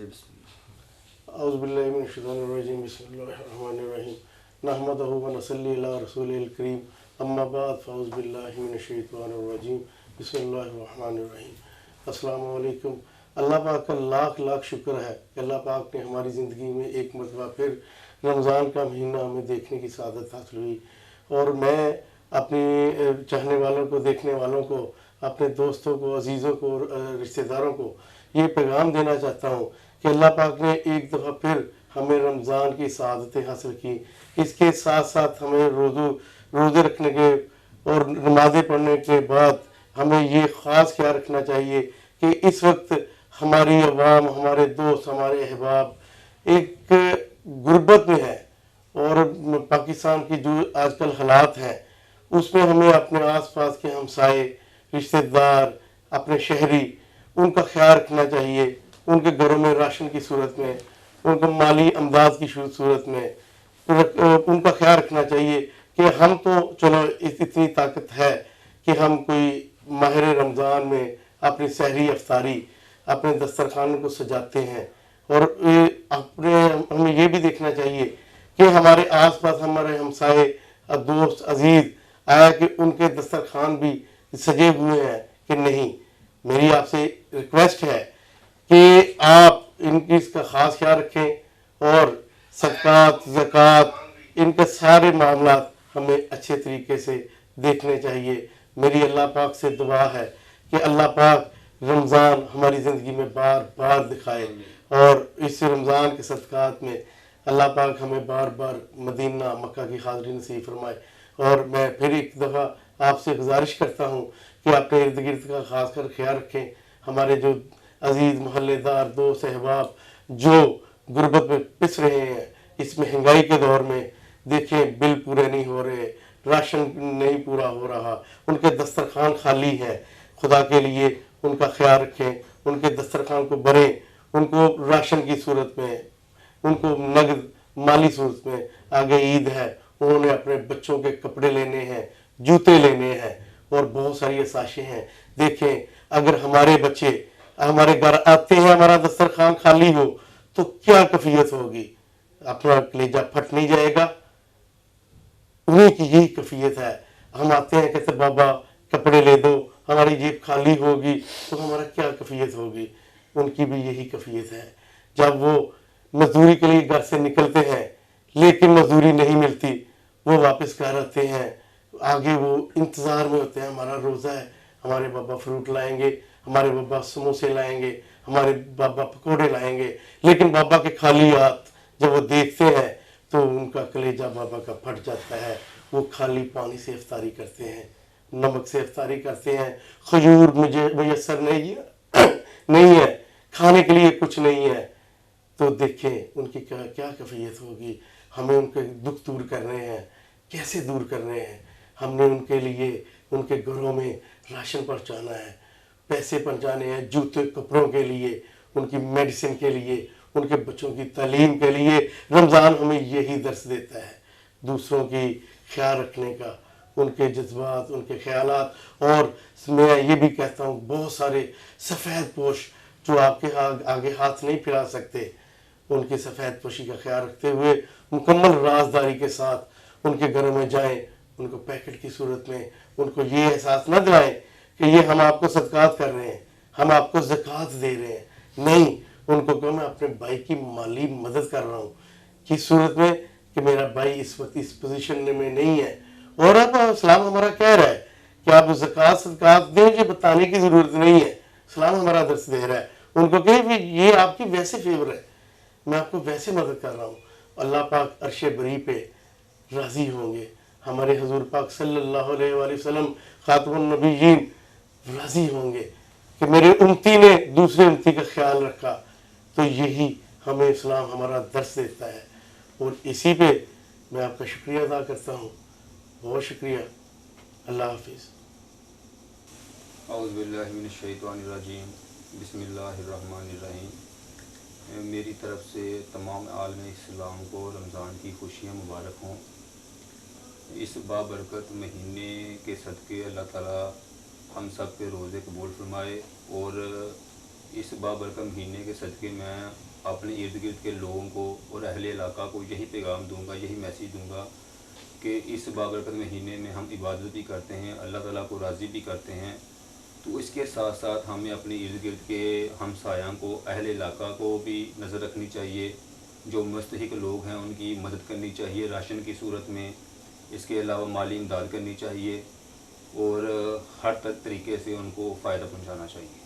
اعوذ باللہ من الشیطان الرجیم بسم اللہ الرحمن الرحیم نحمدہ و نصلی علی رسول الکریم اما بعد فاعوذ باللہ من الشیطان الرجیم بسم اللہ الرحمن الرحیم۔ السلام علیکم۔ اللہ پاک کا لاکھ لاکھ شکر ہے کہ اللہ پاک نے ہماری زندگی میں ایک مرتبہ پھر رمضان کا مہینہ ہمیں دیکھنے کی سعادت حاصل ہوئی، اور میں اپنی چاہنے والوں کو، دیکھنے والوں کو، اپنے دوستوں کو، عزیزوں کو، رشتہ داروں کو یہ پیغام دینا چاہتا ہوں کہ اللہ پاک نے ایک دفعہ پھر ہمیں رمضان کی سعادتیں حاصل کی۔ اس کے ساتھ ساتھ ہمیں روزے رکھنے کے اور نمازیں پڑھنے کے بعد ہمیں یہ خاص خیال رکھنا چاہیے کہ اس وقت ہماری عوام، ہمارے دوست، ہمارے احباب ایک غربت میں ہے، اور پاکستان کی جو آج کل حالات ہیں اس میں ہمیں اپنے آس پاس کے ہمسائے، رشتہ دار، اپنے شہری، ان کا خیال رکھنا چاہیے۔ ان کے گھروں میں راشن کی صورت میں، ان کو مالی امداد کی صورت میں ان کا خیال رکھنا چاہیے کہ ہم تو چلو اتنی طاقت ہے کہ ہم کوئی ماہ رمضان میں اپنی سحری افطاری، اپنے دسترخوان کو سجاتے ہیں، اور ہمیں یہ بھی دیکھنا چاہیے کہ ہمارے آس پاس ہمارے ہمسائے، دوست، عزیز آیا کہ ان کے دسترخوان بھی سجے ہوئے ہیں کہ نہیں۔ میری آپ سے ریکویسٹ ہے کہ آپ ان کی اس کا خاص خیال رکھیں، اور صدقات، زکوٰۃ، ان کے سارے معاملات ہمیں اچھے طریقے سے دیکھنے چاہیے۔ میری اللہ پاک سے دعا ہے کہ اللہ پاک رمضان ہماری زندگی میں بار بار دکھائے، اور اس رمضان کے صدقات میں اللہ پاک ہمیں بار بار مدینہ، مکہ کی حاضری نصیب فرمائے۔ اور میں پھر ایک دفعہ آپ سے گزارش کرتا ہوں کہ اپنے ارد گرد کا خاص کر خیال رکھیں۔ ہمارے جو عزیز محلے دار، دوست، احباب جو غربت میں پس رہے ہیں اس مہنگائی کے دور میں، دیکھیں بل پورے نہیں ہو رہے، راشن نہیں پورا ہو رہا، ان کے دسترخوان خالی ہیں، خدا کے لیے ان کا خیال رکھیں، ان کے دسترخوان کو بھریں، ان کو راشن کی صورت میں، ان کو نقد مالی صورت میں۔ آگے عید ہے، انہوں نے اپنے بچوں کے کپڑے لینے ہیں، جوتے لینے ہیں، اور بہت ساری آسائشیں ہیں۔ دیکھیں اگر ہمارے بچے ہمارے گھر آتے ہیں، ہمارا دسترخوان خالی ہو تو کیا کیفیت ہوگی؟ اپنا کلیجہ پھٹ نہیں جائے گا؟ انہیں کی یہی کیفیت ہے۔ ہم آتے ہیں کہتے بابا کپڑے لے دو، ہماری جیب خالی ہوگی تو ہمارا کیا کیفیت ہوگی؟ ان کی بھی یہی کیفیت ہے۔ جب وہ مزدوری کے لیے گھر سے نکلتے ہیں لیکن مزدوری نہیں ملتی، وہ واپس گھر آتے ہیں، آگے وہ انتظار میں ہوتے ہیں، ہمارا روزہ ہے، ہمارے بابا فروٹ لائیں گے، ہمارے بابا سموسے لائیں گے، ہمارے بابا پکوڑے لائیں گے، لیکن بابا کے خالی ہاتھ جب وہ دیکھتے ہیں تو ان کا کلیجہ بابا کا پھٹ جاتا ہے۔ وہ خالی پانی سے افطاری کرتے ہیں، نمک سے افطاری کرتے ہیں، کھجور مجھے میسر نہیں ہے، کھانے کے لیے کچھ نہیں ہے، تو دیکھیں ان کی کیا کیفیت ہوگی۔ ہمیں ان کے دکھ دور کرنے ہیں، کیسے دور کرنے ہیں؟ ہم نے ان کے لیے ان کے گھروں میں راشن پہنچانا ہے، پیسے پہنچانے ہیں، جوتے کپڑوں کے لیے، ان کی میڈیسن کے لیے، ان کے بچوں کی تعلیم کے لیے۔ رمضان ہمیں یہی درس دیتا ہے، دوسروں کی خیال رکھنے کا، ان کے جذبات، ان کے خیالات۔ اور میں یہ بھی کہتا ہوں بہت سارے سفید پوش جو آپ کے آگے ہاتھ نہیں پھیلا سکتے، ان کی سفید پوشی کا خیال رکھتے ہوئے مکمل رازداری کے ساتھ ان کے گھروں میں جائیں، ان کو پیکٹ کی صورت میں ان کو یہ احساس نہ دلائیں کہ یہ ہم آپ کو صدقات کر رہے ہیں، ہم آپ کو زکوٰۃ دے رہے ہیں۔ نہیں، ان کو کہ میں اپنے بھائی کی مالی مدد کر رہا ہوں، کس صورت میں کہ میرا بھائی اس وقت اس پوزیشن میں نہیں ہے۔ اور اب اسلام ہمارا کہہ رہا ہے کہ آپ زکوٰۃ صدقات دیں، یہ بتانے کی ضرورت نہیں ہے، اسلام ہمارا درس دے رہا ہے۔ ان کو کہ یہ آپ کی ویسے فیور ہے، میں آپ کو ویسے مدد کر رہا ہوں۔ اللہ پاک عرش بری پہ راضی ہوں گے، ہمارے حضور پاک صلی اللہ علیہ وآلہ وسلم خاتم النبیین راضی ہوں گے کہ میرے امتی نے دوسرے امتی کا خیال رکھا۔ تو یہی ہمیں اسلام ہمارا درس دیتا ہے، اور اسی پہ میں آپ کا شکریہ ادا کرتا ہوں۔ بہت شکریہ۔ اللہ حافظ۔ اعوذ باللہ من الشیطان الرجیم، بسم اللہ الرحمن الرحیم۔ میری طرف سے تمام عالم اسلام کو رمضان کی خوشیاں مبارک ہوں۔ اس بابرکت مہینے کے صدقے اللہ تعالیٰ ہم سب کے روزے قبول فرمائے، اور اس بابرکت مہینے کے صدقے میں اپنے ارد گرد کے لوگوں کو اور اہل علاقہ کو یہی پیغام دوں گا، یہی میسیج دوں گا کہ اس بابرکت مہینے میں ہم عبادت بھی کرتے ہیں، اللہ تعالیٰ کو راضی بھی کرتے ہیں، تو اس کے ساتھ ساتھ ہمیں اپنے ارد گرد کے ہمسایوں کو، اہل علاقہ کو بھی نظر رکھنی چاہیے، جو مستحق لوگ ہیں ان کی مدد کرنی چاہیے راشن کی صورت میں، اس کے علاوہ مالی امداد کرنی چاہیے، اور ہر طریقے سے ان کو فائدہ پہنچانا چاہیے۔